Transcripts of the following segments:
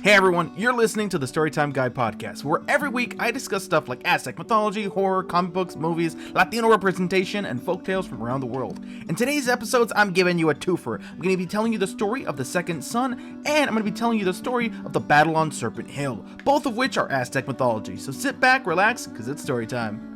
Hey everyone, you're listening to the Storytime Guide podcast, where every week I discuss stuff like Aztec mythology, horror, comic books, movies, Latino representation, and folktales from around the world. In today's episodes, I'm giving you a twofer. I'm going to be telling you the story of the second son, and I'm going to be telling you the story of the battle on Serpent Hill, both of which are Aztec mythology. So sit back, relax, because it's story time.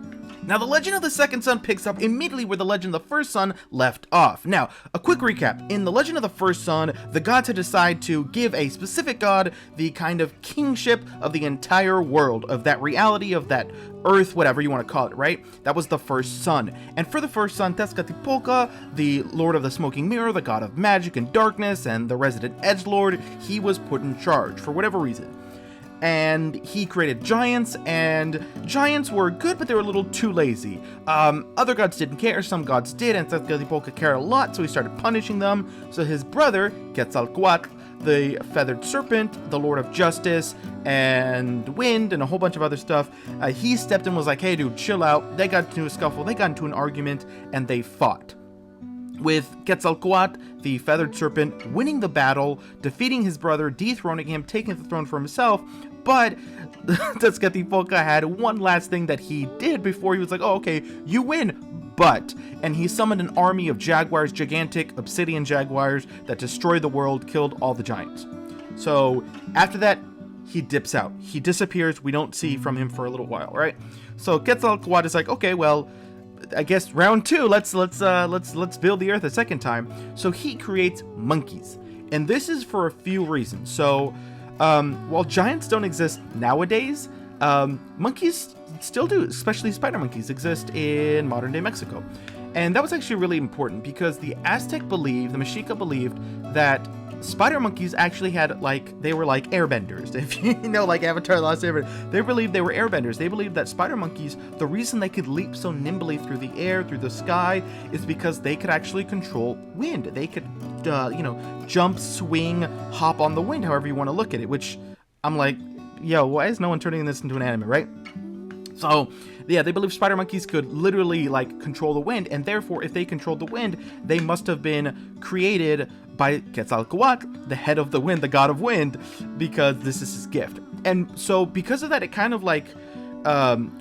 Now, the legend of the second son picks up immediately where the legend of the first son left off. Now, a quick recap. In the legend of the first son, the gods had decided to give a specific god the kind of kingship of the entire world, of that reality, of that earth, whatever you want to call it, right? That was the first son. And for the first son, Tezcatlipoca, the lord of the smoking mirror, the god of magic and darkness, and the resident edgelord, he was put in charge for whatever reason. And he created giants, and giants were good, but they were a little too lazy. Other gods didn't care, some gods did, and Tezcatlipoca cared a lot, so he started punishing them. So his brother, Quetzalcoatl, the feathered serpent, the lord of justice and wind and a whole bunch of other stuff, he stepped in and was like, hey dude, chill out. They got into a scuffle, they got into an argument, and they fought, with Quetzalcoatl, the feathered serpent, winning the battle, defeating his brother, dethroning him, taking the throne for himself. But Tezcatlipoca had one last thing that he did before he was like, oh, okay, you win, and he summoned an army of jaguars, gigantic obsidian jaguars, that destroyed the world, killed all the giants. So after that, he dips out. He disappears. We don't see from him for a little while, right? So Quetzalcoatl is like, okay, well, I guess round two, let's build the earth a second time. So he creates monkeys, and this is for a few reasons. So while giants don't exist nowadays, monkeys still do, especially spider monkeys exist in modern day Mexico. And that was actually really important because the Aztec believed, the Mexica believed, that spider monkeys actually had, they were like airbenders. If you know, like Avatar: The Last Airbender, they believed they were airbenders. They believed that spider monkeys, the reason they could leap so nimbly through the air, through the sky, is because they could actually control wind. They could, jump, swing, hop on the wind, however you want to look at it, which I'm like, yo, why is no one turning this into an anime, right? So, yeah, they believe spider monkeys could literally, control the wind, and therefore, if they controlled the wind, they must have been created by Quetzalcoatl, the head of the wind, the god of wind, because this is his gift. And so, because of that, it kind of,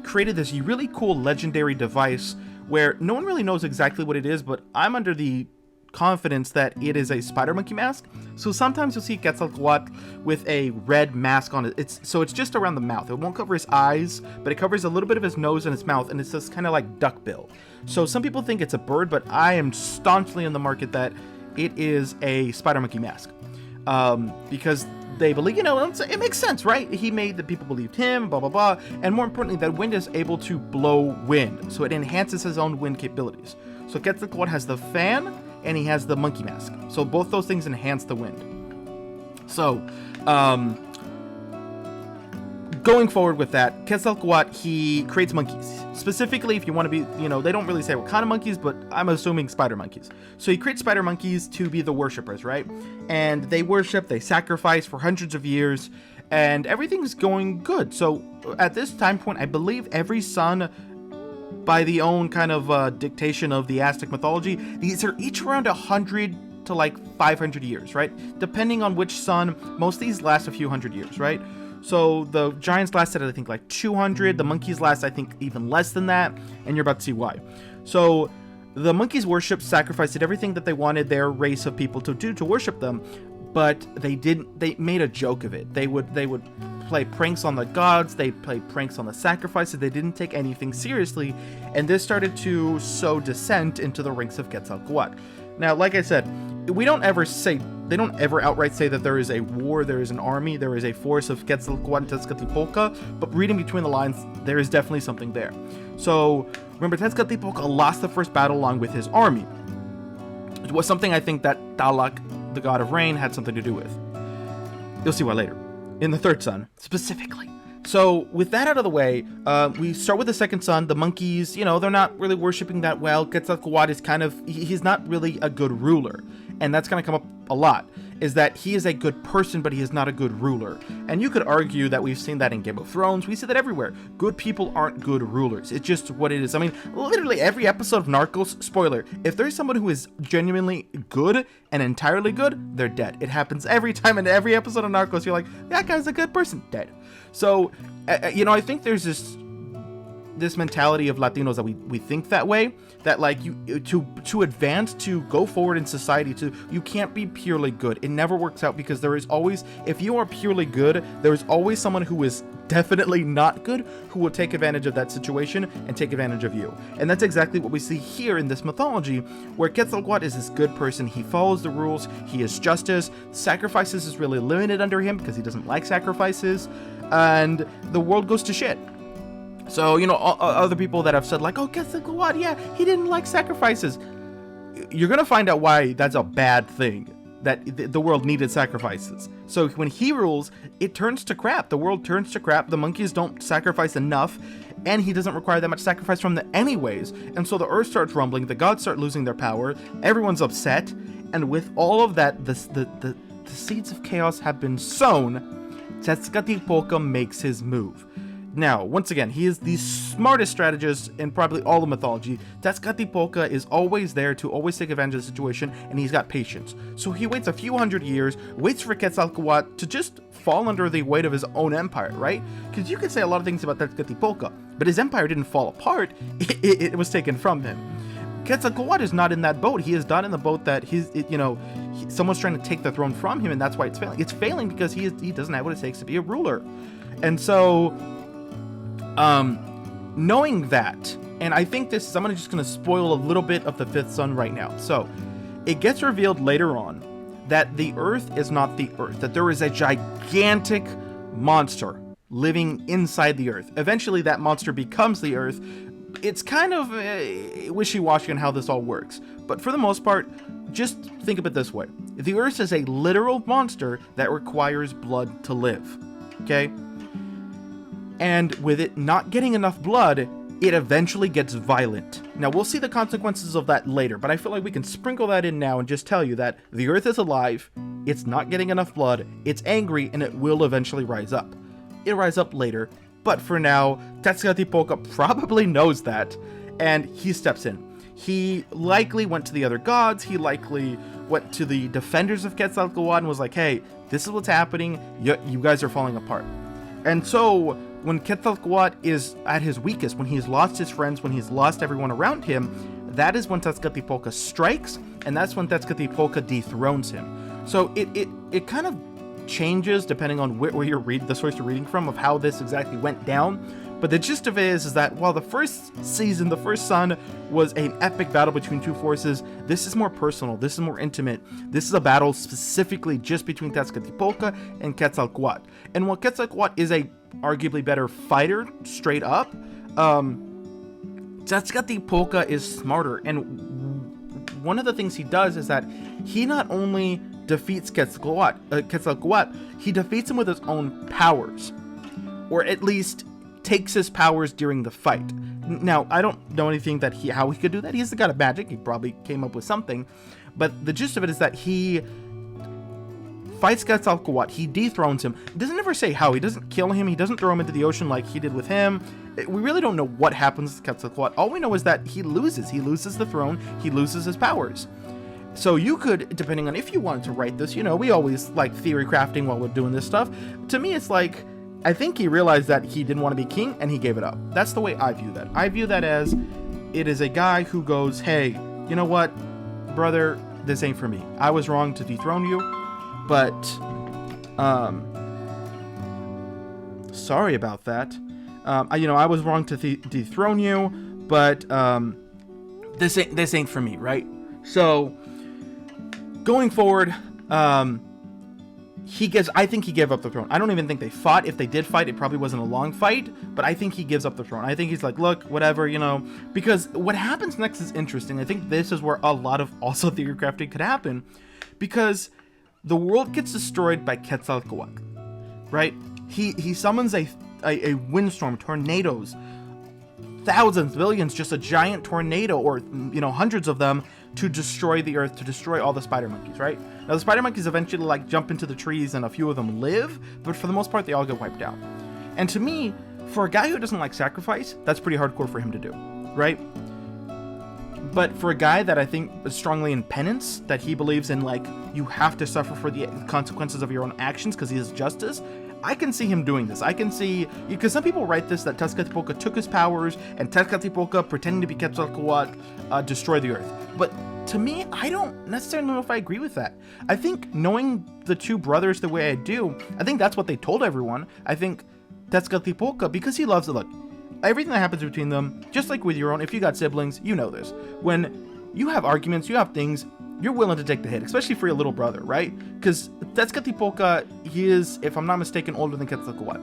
created this really cool legendary device where no one really knows exactly what it is, but I'm under the confidence that it is a spider monkey mask. So sometimes you'll see Quetzalcoatl with a red mask on it. It's just around the mouth. It won't cover his eyes, but it covers a little bit of his nose and his mouth, and it's just kind of like duckbill. So some people think it's a bird, but I am staunchly in the market that it is a spider monkey mask, because they believe, it makes sense, right? He made the people believed him, blah blah blah, and more importantly, that wind is able to blow wind, so it enhances his own wind capabilities. So Quetzalcoatl has the fan, and he has the monkey mask. So both those things enhance the wind. So, going forward with that, Quetzalcoatl, he creates monkeys. Specifically, if you want to be, they don't really say what kind of monkeys, but I'm assuming spider monkeys. So he creates spider monkeys to be the worshippers, right? And they worship, they sacrifice for hundreds of years, and everything's going good. So at this time point, I believe every son, by the own kind of dictation of the Aztec mythology, these are each around 100 to 500 years, right? Depending on which son, most of these last a few hundred years, right? So the giants lasted, I think, 200. The monkeys last, I think, even less than that, and you're about to see why. So the monkeys worshipped, sacrificed, did everything that they wanted their race of people to do to worship them, but they made a joke of it. They would play pranks on the gods, they played pranks on the sacrifices, they didn't take anything seriously, and this started to sow dissent into the ranks of Quetzalcoatl. Now, like I said, they don't ever outright say that there is a war, there is an army, there is a force of Quetzalcoatl and Tezcatlipoca, but reading between the lines, there is definitely something there. So, remember, Tezcatlipoca lost the first battle along with his army. It was something I think that Tlaloc, the god of rain, had something to do with. You'll see why later. In the third son, specifically. So, with that out of the way, we start with the second son. The monkeys, they're not really worshipping that well. Quetzalcoatl is he's not really a good ruler. And that's going to come up a lot. is that he is a good person, but he is not a good ruler. And you could argue that we've seen that in Game of Thrones. We see that everywhere. Good people aren't good rulers. It's just what it is. I mean, literally every episode of Narcos, spoiler, if there's someone who is genuinely good and entirely good, they're dead. It happens every time in every episode of Narcos. You're like, that guy's a good person, dead. So, I think there's this mentality of Latinos that we think that way, that like to advance, to go forward in society, you can't be purely good. It never works out, because there is always, if you are purely good, there is always someone who is definitely not good who will take advantage of that situation and take advantage of you. And that's exactly what we see here in this mythology, where Quetzalcoatl is this good person. He follows the rules, he is justice, sacrifices is really limited under him because he doesn't like sacrifices, and the world goes to shit. So, other people that have said like, oh, Quetzalcoatl, yeah, he didn't like sacrifices. You're going to find out why that's a bad thing, that the world needed sacrifices. So when he rules, it turns to crap. The world turns to crap. The monkeys don't sacrifice enough, and he doesn't require that much sacrifice from them anyways. And so the earth starts rumbling, the gods start losing their power, everyone's upset, and with all of that, the seeds of chaos have been sown. Tezcatlipoca makes his move. Now, once again, he is the smartest strategist in probably all of mythology. Tezcatlipoca is always there to always take advantage of the situation, and he's got patience. So he waits a few hundred years, waits for Quetzalcoatl to just fall under the weight of his own empire, right? Because you could say a lot of things about Tezcatlipoca, but his empire didn't fall apart, it was taken from him. Quetzalcoatl is not in that boat. He is not in the boat that someone's trying to take the throne from him, and that's why it's failing. It's failing because he doesn't have what it takes to be a ruler. And so, knowing that, and I think I'm just going to spoil a little bit of the fifth son right now. So, it gets revealed later on that the earth is not the earth, that there is a gigantic monster living inside the earth. Eventually, that monster becomes the earth. It's kind of wishy-washy on how this all works, but for the most part, just think of it this way. The earth is a literal monster that requires blood to live, okay? And with it not getting enough blood, it eventually gets violent. Now, we'll see the consequences of that later, but I feel like we can sprinkle that in now and just tell you that the earth is alive, it's not getting enough blood, it's angry, and it will eventually rise up. It'll rise up later, but for now, Tezcatlipoca probably knows that, and he steps in. He likely went to the other gods, he likely went to the defenders of Quetzalcoatl and was like, hey, this is what's happening, you guys are falling apart. And so, when Quetzalcoatl is at his weakest, when he's lost his friends, when he's lost everyone around him, that is when Tezcatlipoca strikes, and that's when Tezcatlipoca dethrones him. So it kind of changes depending on where you're reading, the source you're reading from, of how this exactly went down. But the gist of it is that while the first season, the first son, was an epic battle between two forces, this is more personal, this is more intimate. This is a battle specifically just between Tezcatlipoca and Quetzalcoatl. And while Quetzalcoatl is a arguably better fighter, straight up, Tezcatlipoca is smarter. And one of the things he does is that he not only defeats Quetzalcoatl, he defeats him with his own powers, or at least takes his powers during the fight. Now, I don't know anything that how he could do that. He's the god of magic. He probably came up with something, but the gist of it is that he fights Quetzalcoatl. He dethrones him. He doesn't ever say how. He doesn't kill him. He doesn't throw him into the ocean like he did with him. We really don't know what happens to Quetzalcoatl. All we know is that he loses. He loses the throne. He loses his powers. So you could, depending on if you wanted to write this, we always like theory crafting while we're doing this stuff. To me, it's like, I think he realized that he didn't want to be king and he gave it up. That's the way I view that. I view that as, it is a guy who goes, hey, you know what, brother, this ain't for me. I was wrong to dethrone you, but, sorry about that. I was wrong to dethrone you, but, this ain't for me, right? So, going forward, I think he gave up the throne. I don't even think they fought. If they did fight, it probably wasn't a long fight, but I think he gives up the throne. I think he's like, look, whatever, because what happens next is interesting. I think this is where a lot of also theory crafting could happen, because the world gets destroyed by Quetzalcoatl, right? He summons a windstorm, tornadoes, thousands, millions, just a giant tornado, or hundreds of them, to destroy the Earth, to destroy all the spider monkeys, right? Now, the spider monkeys eventually, like, jump into the trees, and a few of them live, but for the most part, they all get wiped out. And to me, for a guy who doesn't like sacrifice, that's pretty hardcore for him to do, right? But for a guy that I think is strongly in penance, that he believes in, like, you have to suffer for the consequences of your own actions because he is justice, I can see him doing this. I can see, because some people write this, that Tezcatlipoca took his powers, and Tezcatlipoca, pretending to be Quetzalcoatl, destroyed the Earth. But to me, I don't necessarily know if I agree with that. I think knowing the two brothers the way I do, I think that's what they told everyone. I think Tezcatlipoca, because he loves it, look, everything that happens between them, just like with your own, if you got siblings, you know this. When you have arguments, you have things, you're willing to take the hit, especially for your little brother, right? Because Tezcatlipoca, he is, if I'm not mistaken, older than Quetzalcoatl.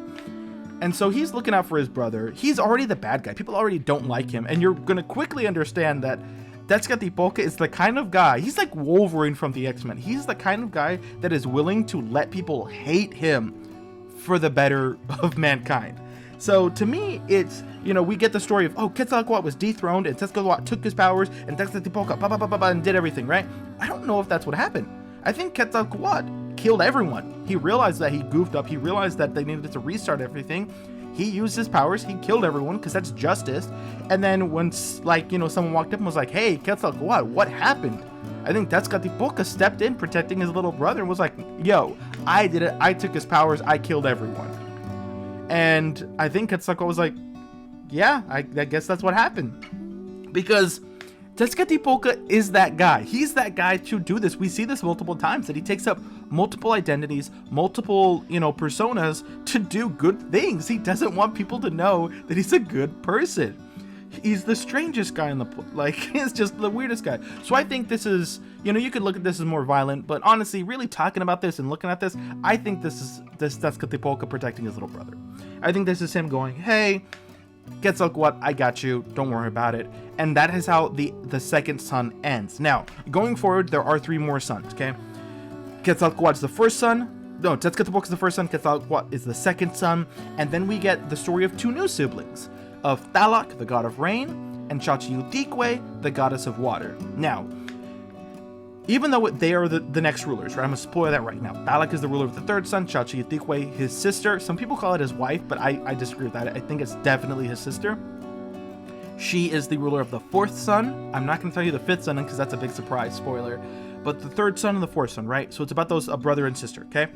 And so he's looking out for his brother. He's already the bad guy. People already don't like him. And you're going to quickly understand that Tezcatlipoca is the kind of guy, he's like Wolverine from the X-Men. He's the kind of guy that is willing to let people hate him for the better of mankind. So to me, it's, you know, we get the story of, oh, Quetzalcoatl was dethroned and Tezcatlipoca took his powers and Tezcatlipoca and did everything, right? I don't know if that's what happened. I think Quetzalcoatl killed everyone. He realized that he goofed up. He realized that they needed to restart everything. He used his powers. He killed everyone because that's justice. And then once, like, you know, someone walked up and was like, hey, Quetzalcoatl, what happened? I think Tezcatlipoca stepped in protecting his little brother and was like, yo, I did it. I took his powers. I killed everyone. And I think Quetzalcoatl was like, yeah, I guess that's what happened. Because Tezcatlipoca is that guy. He's that guy to do this. We see this multiple times, that he takes up multiple identities, multiple, you know, personas to do good things. He doesn't want people to know that he's a good person. He's the strangest guy in the, like, he's just the weirdest guy. So I think this is, you know, you could look at this as more violent, but honestly, really talking about this and looking at this, I think this is Tezcatlipoca protecting his little brother. I think this is him going, hey, Quetzalcoatl, I got you, don't worry about it. And that is how the second son ends. Now, going forward, there are 3 more sons, okay? Quetzalcoatl is the first son. No, Tezcatlipoca is the first son, Quetzalcoatl is the second son, and then we get the story of 2 new siblings, of Tlaloc, the god of rain, and Xochitl, the goddess of water. Now, even though they are the next rulers, right? I'm going to spoil that right now. Tlaloc is the ruler of the third son, Xochitl, his sister. Some people call it his wife, but I disagree with that. I think it's definitely his sister. She is the ruler of the fourth son. I'm not going to tell you the fifth son because that's a big surprise, spoiler. But the third son and the fourth son, right? So it's about those, a brother and sister, okay?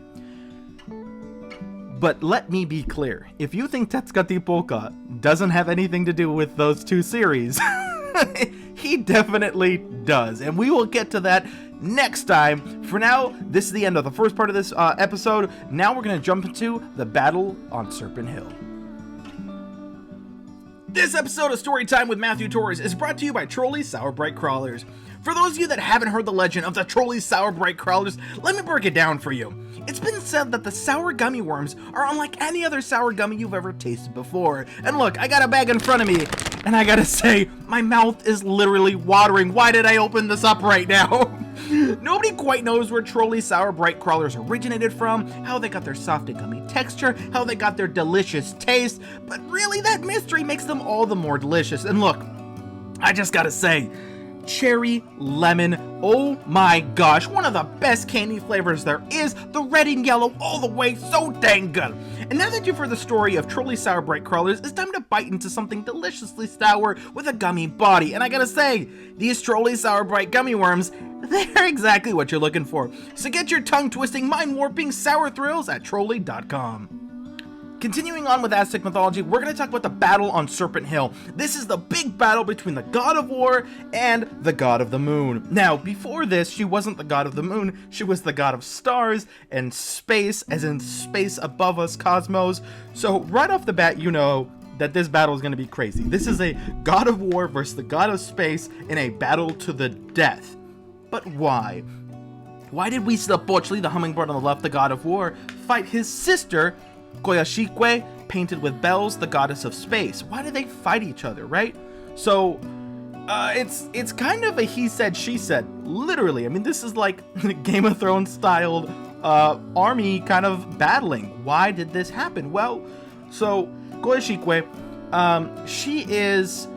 But let me be clear. If you think Tezcatlipoca doesn't have anything to do with those 2 series, he definitely does. And we will get to that next time. For now, this is the end of the first part of this episode. Now we're going to jump into the battle on Serpent Hill. This episode of Storytime with Matthew Torres is brought to you by Trolley Sour Bright Crawlers. For those of you that haven't heard the legend of the Trolley Sour Bright Crawlers, let me break it down for you. It's been said that the sour gummy worms are unlike any other sour gummy you've ever tasted before. And look, I got a bag in front of me, and I gotta say, my mouth is literally watering. Why did I open this up right now? Nobody quite knows where Trolley Sour Bright Crawlers originated from, how they got their soft and gummy texture, how they got their delicious taste, but really that mystery makes them all the more delicious. And look, I just gotta say, cherry lemon, oh my gosh, one of the best candy flavors there is, the red and yellow all the way, so dang good. And now that you've heard the story of Trolley Sour Bright Crawlers, it's time to bite into something deliciously sour with a gummy body. And I gotta say, these Trolley Sour Bright gummy worms, they're exactly what you're looking for. So get your tongue-twisting, mind-warping sour thrills at Trolley.com. Continuing on with Aztec mythology, we're going to talk about the battle on Serpent Hill. This is the big battle between the god of war and the god of the moon. Now, before this, she wasn't the god of the moon, she was the god of stars and space, as in space above us, cosmos. So right off the bat, you know that this battle is going to be crazy. This is a god of war versus the god of space in a battle to the death. But why? Why did Huitzilopochtli, the hummingbird on the left, the god of war, fight his sister, Coyolxauhqui, painted with bells, the goddess of space? Why do they fight each other, right? So, it's kind of a he said, she said, literally. I mean, this is like Game of Thrones styled army kind of battling. Why did this happen? Well, so Coyolxauhqui, she is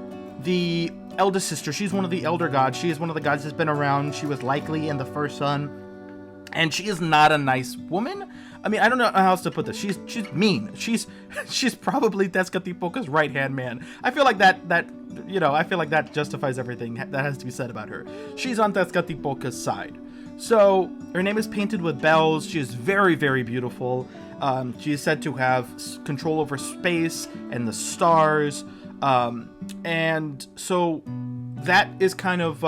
the eldest sister. She's one of the elder gods. She is one of the gods that's been around. She was likely in the first sun. And she is not a nice woman. I mean, I don't know how else to put this. She's mean. She's probably Tezcatlipoca's right-hand man. I feel like that justifies everything that has to be said about her. She's on Tezcatlipoca's side. So her name is painted with bells. She is very, very beautiful. She is said to have control over space and the stars. And so that is kind of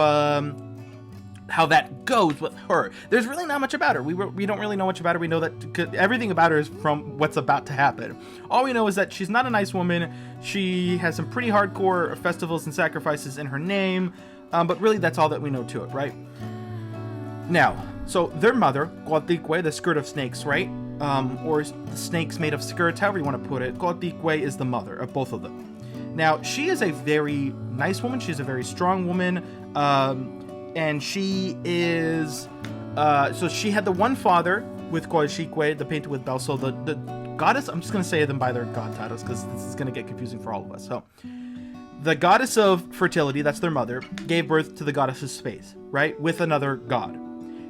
how that goes with her. There's really not much about her. We don't really know much about her. We know that everything about her is from what's about to happen. All we know is that she's not a nice woman. She has some pretty hardcore festivals and sacrifices in her name. But really, that's all that we know to it, right? Now, so their mother, Coatlicue, the skirt of snakes, right? Or the snakes made of skirts, however you want to put it. Coatlicue is the mother of both of them. Now, she is a very nice woman. She's a very strong woman. And she is, so she had the one father with Coatlicue, the painted with bells. So the goddess, I'm just going to say them by their god titles because this is going to get confusing for all of us. So the goddess of fertility, that's their mother, gave birth to the goddess of space, right? With another god.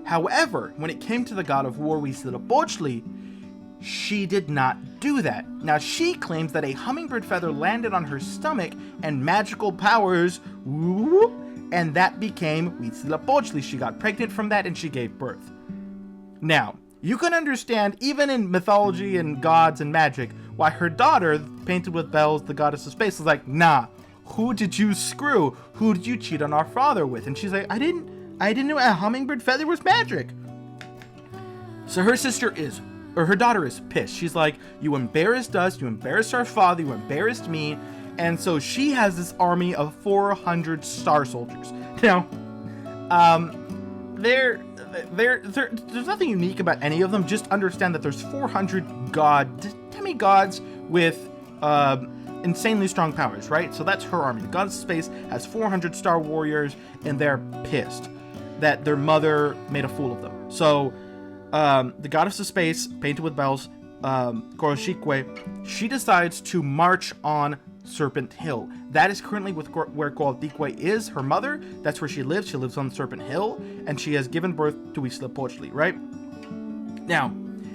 However, when it came to the god of war, Huitzilopochtli, she did not do that. Now, she claims that a hummingbird feather landed on her stomach and magical powers, and that became Huitzilopochtli. She got pregnant from that and she gave birth. Now, you can understand, even in mythology and gods and magic, why her daughter, painted with bells, the goddess of space, was like, nah, who did you screw? Who did you cheat on our father with? And she's like, I didn't know a hummingbird feather was magic. So her daughter is pissed. She's like, you embarrassed us, you embarrassed our father, you embarrassed me. And so she has this army of 400 star soldiers. Now, there's nothing unique about any of them. Just understand that there's 400 demigods with insanely strong powers, right? So that's her army. The goddess of space has 400 star warriors, and they're pissed that their mother made a fool of them. So the goddess of space, painted with bells, Coatlicue, she decides to march on Serpent Hill. That is currently where Coatlicue is, her mother. That's where she lives. She lives on Serpent Hill, and she has given birth to Huitzilopochtli, right? Now,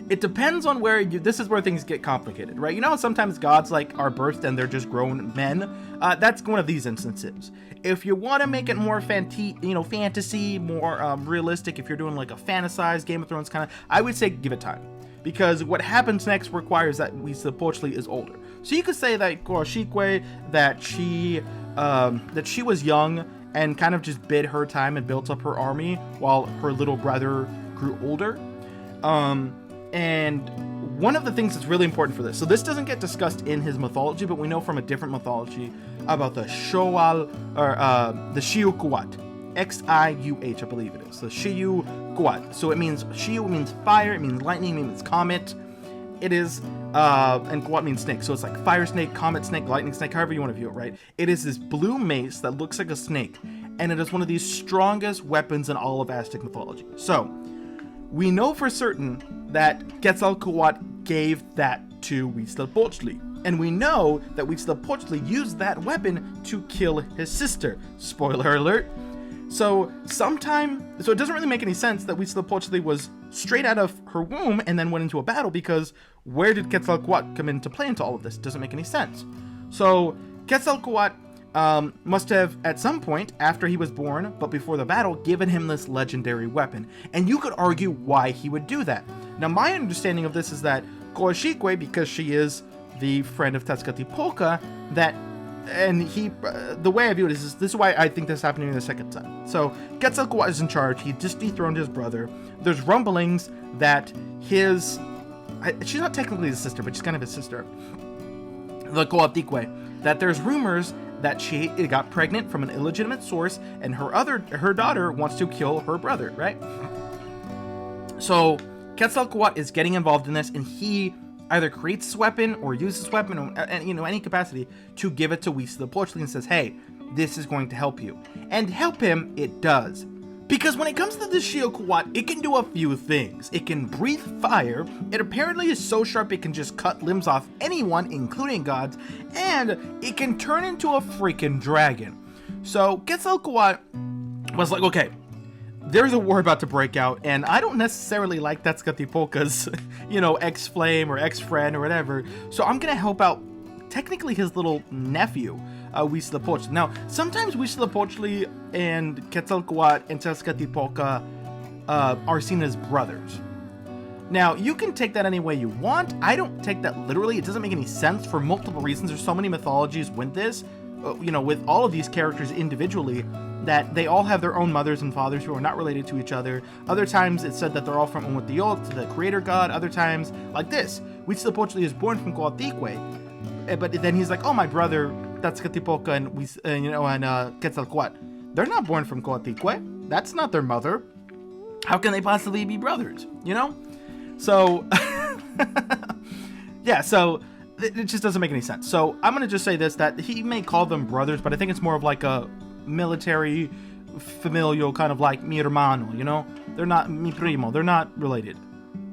it depends on where this is where things get complicated, right? You know how sometimes gods are birthed and they're just grown men? That's one of these instances. If you want to make it more fantasy, more realistic, if you're doing like a fantasized Game of Thrones kind of, I would say give it time. Because what happens next requires that Huitzilopochtli is older. So you could say that Coatlicue, that she was young and kind of just bid her time and built up her army while her little brother grew older. And one of the things that's really important for this, so this doesn't get discussed in his mythology, but we know from a different mythology about the Shoal, or the Xiuhkuat. Xiuh, I believe it is. The Xiuhkuat. So it means, Xiu means fire, it means lightning, it means comet. It is, and Kuat means snake. So it's like fire snake, comet snake, lightning snake, however you want to view it, right? It is this blue mace that looks like a snake, and it is one of the strongest weapons in all of Aztec mythology. So we know for certain that Quetzalcoatl gave that to Huitzilopochtli. And we know that Huitzilopochtli used that weapon to kill his sister. Spoiler alert. So it doesn't really make any sense that Huitzilopochtli was straight out of her womb and then went into a battle, because where did Quetzalcoatl come into play into all of this? It doesn't make any sense. So Quetzalcoatl must have, at some point after he was born, but before the battle, given him this legendary weapon. And you could argue why he would do that. Now, my understanding of this is that Coatlicue, because she is the friend of Tezcatlipoca, the way I view it is this is why I think this is happening the second time. So Quetzalcoatl is in charge. He just dethroned his brother. There's rumblings that she's not technically his sister, but she's kind of his sister, the Coatlicue, that there's rumors that she got pregnant from an illegitimate source, and her daughter wants to kill her brother, right? So Quetzalcoatl is getting involved in this, and he either creates this weapon or uses this weapon, or any capacity, to give it to Huitzilopochtli and says, hey, this is going to help you. And help him it does. Because when it comes to the Xiuhkuat, it can do a few things. It can breathe fire, it apparently is so sharp it can just cut limbs off anyone, including gods, and it can turn into a freaking dragon. So Quetzalcoatl was like, okay, there's a war about to break out, and I don't necessarily like Tezcatlipoca's, ex-flame or ex-friend or whatever, so I'm gonna help out technically his little nephew, Huitzilopochtli. Now, sometimes Huitzilopochtli and Quetzalcoatl and Tezcatlipoca are seen as brothers. Now, you can take that any way you want. I don't take that literally. It doesn't make any sense for multiple reasons. There's so many mythologies with this, with all of these characters individually, that they all have their own mothers and fathers who are not related to each other. Other times, it's said that they're all from Umutiot, the creator god. Other times, like this, Huitzilopochtli is born from Coatlicue, but then he's like, oh, my brother, Tezcatlipoca and Quetzalcoatl. They're not born from Coatlicue. That's not their mother. How can they possibly be brothers? So, yeah, so it just doesn't make any sense. So I'm going to just say this, that he may call them brothers, but I think it's more of like a military, familial kind of like mi hermano, They're not mi primo. They're not related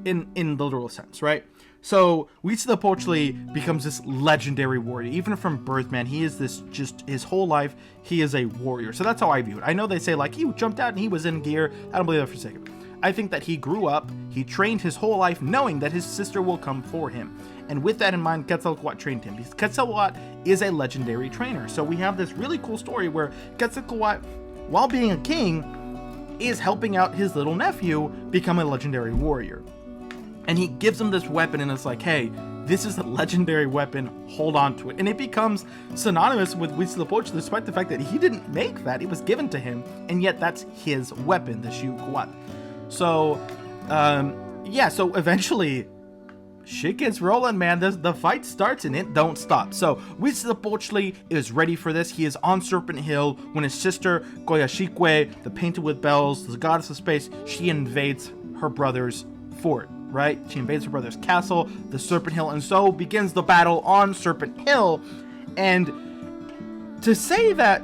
in the literal sense, right? So Huitzilopochtli becomes this legendary warrior. Even from birth, man, he is this, just his whole life, he is a warrior. So that's how I view it. I know they say like he jumped out and he was in gear. I don't believe that for a second. I think that he grew up, he trained his whole life knowing that his sister will come for him. And with that in mind, Quetzalcoatl trained him, because Quetzalcoatl is a legendary trainer. So we have this really cool story where Quetzalcoatl, while being a king, is helping out his little nephew become a legendary warrior. And he gives him this weapon, and it's like, hey, this is a legendary weapon, hold on to it. And it becomes synonymous with Huitzilopochtli, despite the fact that he didn't make that, it was given to him, and yet that's his weapon, the Xiuhua. So, so eventually, shit gets rolling, man. The fight starts and it don't stop. So, Huitzilopochtli is ready for this. He is on Serpent Hill when his sister, Coyolxauhqui, the painted with bells, the goddess of space, she invades her brother's fort, right? She invades her brother's castle, the Serpent Hill, and so begins the battle on Serpent Hill. And to say that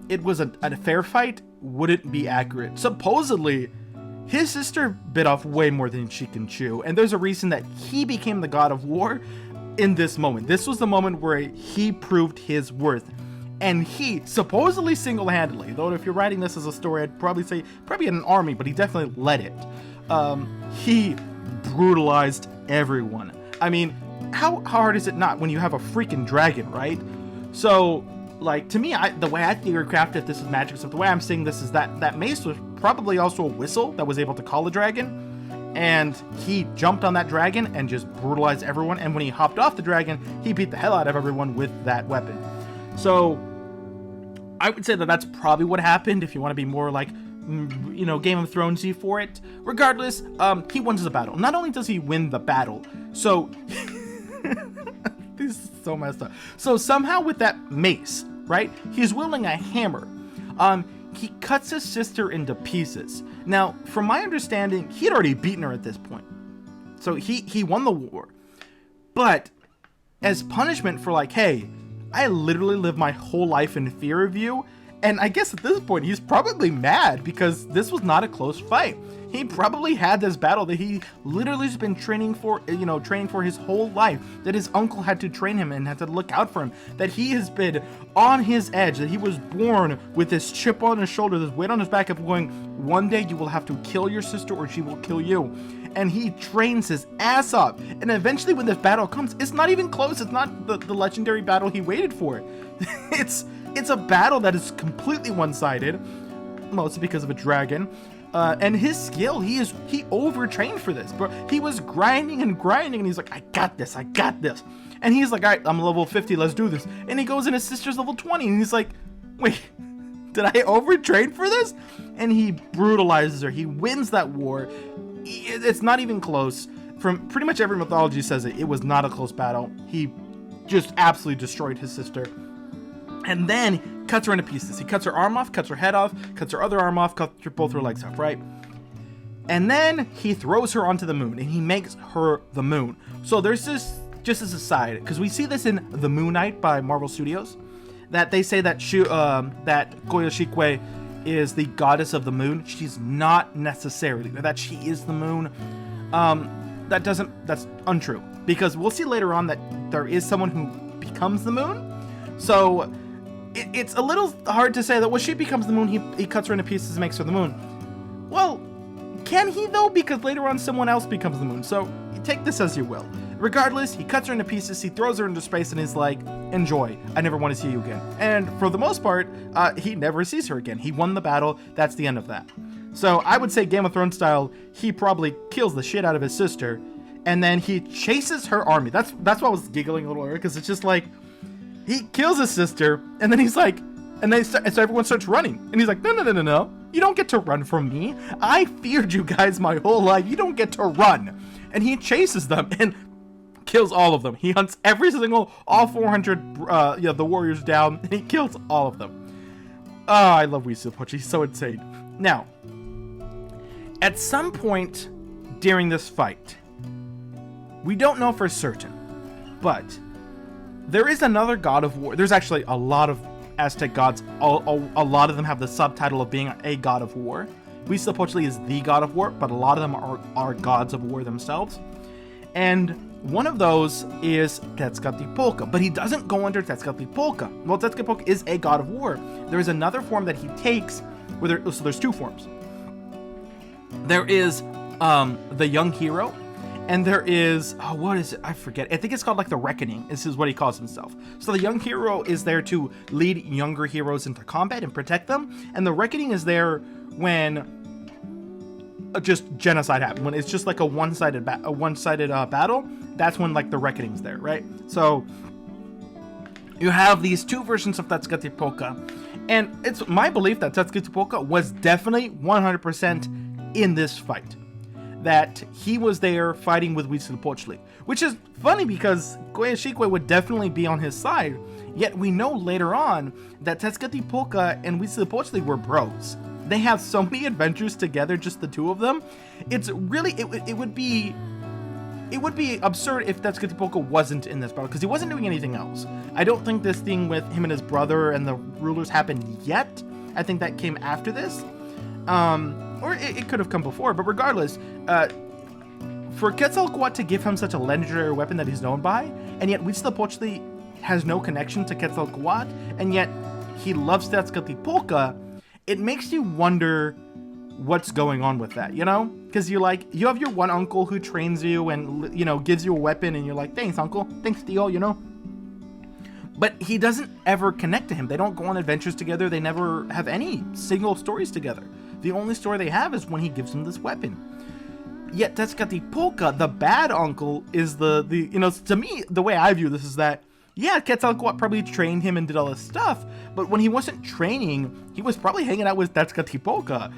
it was a fair fight wouldn't be accurate. Supposedly, his sister bit off way more than she can chew, and there's a reason that he became the god of war in this moment. This was the moment where he proved his worth, and he supposedly single-handedly, though if you're writing this as a story, I'd probably say probably an army, but he definitely led it. He brutalized everyone. I mean, how hard is it not when you have a freaking dragon, right? So, like, to me, the way I theory-crafted this is magic stuff, the way I'm seeing this is that mace was probably also a whistle that was able to call a dragon, and he jumped on that dragon and just brutalized everyone, and when he hopped off the dragon, he beat the hell out of everyone with that weapon. So, I would say that that's probably what happened, if you want to be more like, Game of Thrones-y for it. Regardless, he wins the battle. Not only does he win the battle, so... This is so messed up. So somehow with that mace, right, he's wielding a hammer. He cuts his sister into pieces. Now, from my understanding, he had already beaten her at this point. So he won the war. But as punishment for like, hey, I literally lived my whole life in fear of you. And I guess at this point, he's probably mad because this was not a close fight. He probably had this battle that he literally has been training for his whole life, that his uncle had to train him and had to look out for him, that he has been on his edge, that he was born with this chip on his shoulder, this weight on his back of going, one day you will have to kill your sister or she will kill you. And he trains his ass off. And eventually when this battle comes, it's not even close. It's not the legendary battle he waited for. It's a battle that is completely one-sided, mostly because of a dragon. And his skill, he overtrained for this, bro. He was grinding, and he's like, I got this. And he's like, all right, I'm level 50, let's do this. And he goes in, his sister's level 20, and he's like, wait, did I overtrain for this? And he brutalizes her. He wins that war. It's not even close. From pretty much every mythology says it was not a close battle. He just absolutely destroyed his sister. And then cuts her into pieces. He cuts her arm off, cuts her head off, cuts her other arm off, cuts both her legs off, right? And then he throws her onto the moon, and he makes her the moon. So there's this, just as a side, because we see this in The Moon Knight by Marvel Studios, that they say that that Coyolxauhqui is the goddess of the moon. She's not necessarily, that she is the moon. That's untrue, because we'll see later on that there is someone who becomes the moon. So it's a little hard to say that, well, she becomes the moon, he cuts her into pieces and makes her the moon. Well, can he though? Because later on someone else becomes the moon, so take this as you will. Regardless, he cuts her into pieces, he throws her into space, and is like, enjoy, I never want to see you again. And for the most part, he never sees her again. He won the battle, that's the end of that. So I would say Game of Thrones style, he probably kills the shit out of his sister, and then he chases her army. That's why I was giggling a little earlier, because it's just like, he kills his sister, and then he's like, so everyone starts running, and he's like, no, you don't get to run from me. I feared you guys my whole life. You don't get to run. And he chases them and kills all of them. He hunts all 400, the warriors down, and he kills all of them. Oh, I love Huitzilopochtli. He's so insane. Now, at some point during this fight, we don't know for certain, but there is another god of war. There's actually a lot of Aztec gods. A lot of them have the subtitle of being a god of war. Huitzilopochtli is the god of war, but a lot of them are gods of war themselves. And one of those is Tezcatlipoca, but he doesn't go under Tezcatlipoca. Well, Tezcatlipoca is a god of war. There is another form that he takes, so there's two forms. There is the young hero, and there is, what is it? I forget. I think it's called like the Reckoning. This is what he calls himself. So the young hero is there to lead younger heroes into combat and protect them, and the Reckoning is there when just genocide happens. When it's just like a one-sided battle, that's when like the Reckoning's there, right? So you have these two versions of Tezcatlipoca, and it's my belief that Tezcatlipoca was definitely 100% in this fight. That he was there fighting with Huitzilopochtli, which is funny because Coyolxauhqui would definitely be on his side, yet we know later on that Tezcatlipoca and Huitzilopochtli were bros. They have so many adventures together, just the two of them. It's really, it would be absurd if Tezcatlipoca wasn't in this battle, because he wasn't doing anything else. I don't think this thing with him and his brother and the rulers happened yet. I think that came after this. Or it could have come before, but regardless, for Quetzalcoatl to give him such a legendary weapon that he's known by, and yet Huitzilopochtli has no connection to Quetzalcoatl, and yet he loves Tezcatlipoca, it makes you wonder what's going on with that, you know? Because you have your one uncle who trains you and, gives you a weapon, and you're like, thanks, uncle, thanks, Theo, But he doesn't ever connect to him. They don't go on adventures together. They never have any single stories together. The only story they have is when he gives him this weapon. Yet Tezcatlipoca, the bad uncle, is to me, the way I view this is that, yeah, Quetzalcoatl probably trained him and did all this stuff, but when he wasn't training, he was probably hanging out with Tezcatlipoca,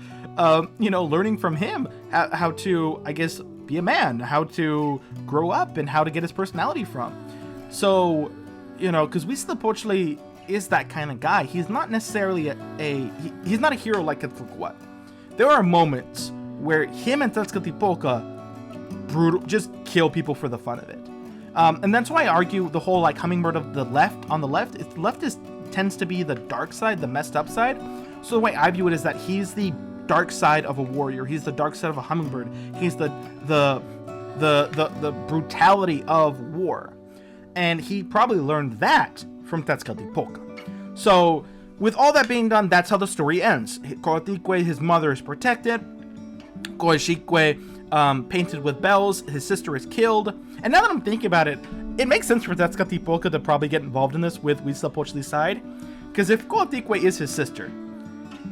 learning from him how to, I guess, be a man, how to grow up, and how to get his personality from. So, because Huitzilopochtli is that kind of guy. He's not necessarily he's not a hero like Quetzalcoatl. There are moments where him and Tezcatlipoca just kill people for the fun of it. And that's why I argue the whole hummingbird of the left, tends to be the dark side, the messed up side. So the way I view it is that he's the dark side of a warrior. He's the dark side of a hummingbird. He's the brutality of war. And he probably learned that from Tezcatlipoca. So with all that being done, that's how the story ends. Coatlicue, his mother, is protected. Coyolxauhqui, painted with bells, his sister is killed. And now that I'm thinking about it, it makes sense for Tezcatlipoca to probably get involved in this with Huitzilopochtli's side. Because if Coatlicue is his sister,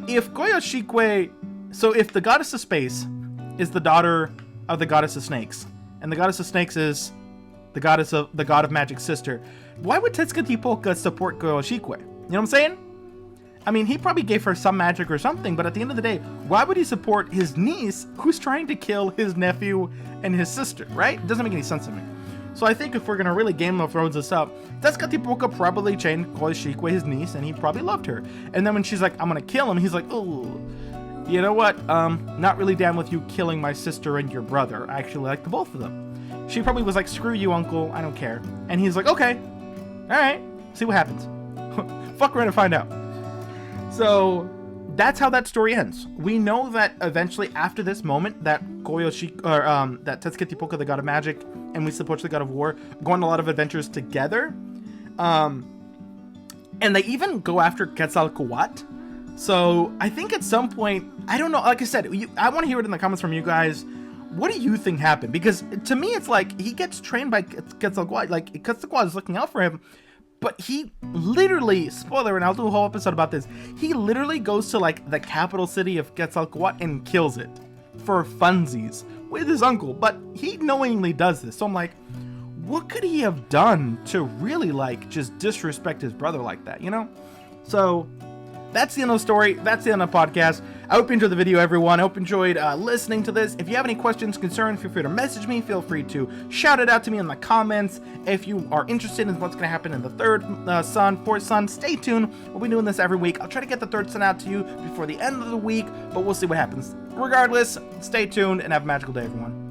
if Coyolxauhqui, so if the goddess of space is the daughter of the goddess of snakes, and the goddess of snakes is the god of magic's sister, why would Tezcatlipoca support Coyolxauhqui? You know what I'm saying? I mean, he probably gave her some magic or something, but at the end of the day, why would he support his niece who's trying to kill his nephew and his sister, right? It doesn't make any sense to me. So I think if we're going to really Game of Thrones this up, Tezcatlipoca probably chained Coyolxauhqui, his niece, and he probably loved her. And then when she's like, I'm going to kill him, he's like, oh, you know what? Not really down with you killing my sister and your brother. I actually like the both of them. She probably was like, screw you, uncle, I don't care. And he's like, okay, all right, see what happens. Fuck around and find out. So that's how that story ends. We know that eventually after this moment that that Tezcatlipoca, the god of magic, and Huitzilopochtli, the god of war, go on a lot of adventures together. And they even go after Quetzalcoatl. So I think at some point, I don't know, like I said, I want to hear it in the comments from you guys. What do you think happened? Because to me, it's like he gets trained by Quetzalcoatl. Like, Quetzalcoatl is looking out for him. But he literally, spoiler, and I'll do a whole episode about this, he literally goes to, like, the capital city of Quetzalcoatl and kills it for funsies with his uncle. But he knowingly does this. So I'm like, what could he have done to really, like, just disrespect his brother like that, you know? So that's the end of the story. That's the end of the podcast. I hope you enjoyed the video, everyone. I hope you enjoyed listening to this. If you have any questions, concerns, feel free to message me. Feel free to shout it out to me in the comments. If you are interested in what's going to happen in the third son, fourth son, stay tuned. We'll be doing this every week. I'll try to get the third son out to you before the end of the week, but we'll see what happens. Regardless, stay tuned and have a magical day, everyone.